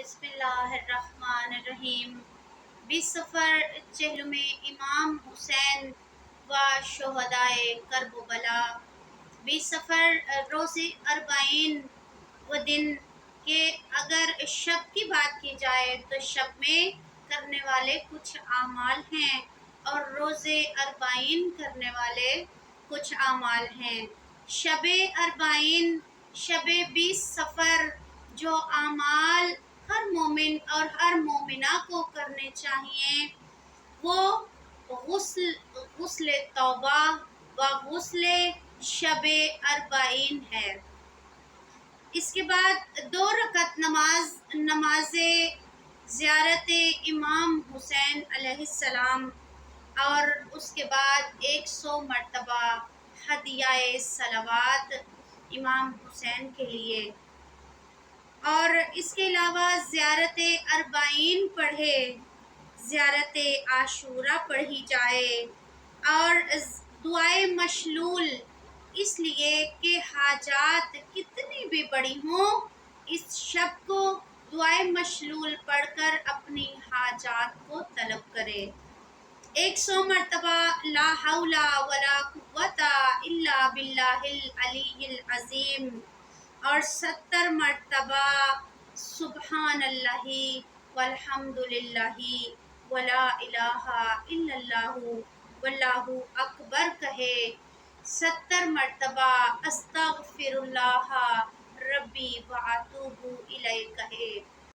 بسم اللہ الرحمن الرحیم۔ 20 سفر چہلم امام حسین و شہدائے کرب و بلا۔ 20 سفر روز اربعین و دن کے اگر شب کی بات کی جائے تو شب میں کرنے والے کچھ اعمال ہیں اور روز اربعین کرنے والے کچھ اعمال ہیں۔ شب اربعین، شب 20 سفر جو اعمال ہر مومن اور ہر مومنہ کو کرنے چاہیے وہ غسل توبہ و غسل شب اربعین ہے۔ اس کے بعد 2 رکعت نماز زیارت امام حسین علیہ السلام اور اس کے بعد 100 مرتبہ ہدیہ صلوات امام حسین کے لیے، اور اس کے علاوہ زیارت اربعین پڑھے، زیارت عاشورہ پڑھی جائے، اور دعائے مشلول، اس لیے کہ حاجات کتنی بھی بڑی ہوں اس شب کو دعائے مشلول پڑھ کر اپنی حاجات کو طلب کرے۔ 100 مرتبہ لا حول ولا قوت الا باللہ العلی العظیم، اور 70 مرتبہ سبحان اللہ والحمد للہ ولا الہ الا اللہ واللہ اکبر کہے، 70 مرتبہ استغفر اللہ ربی واتوب الیہ کہے۔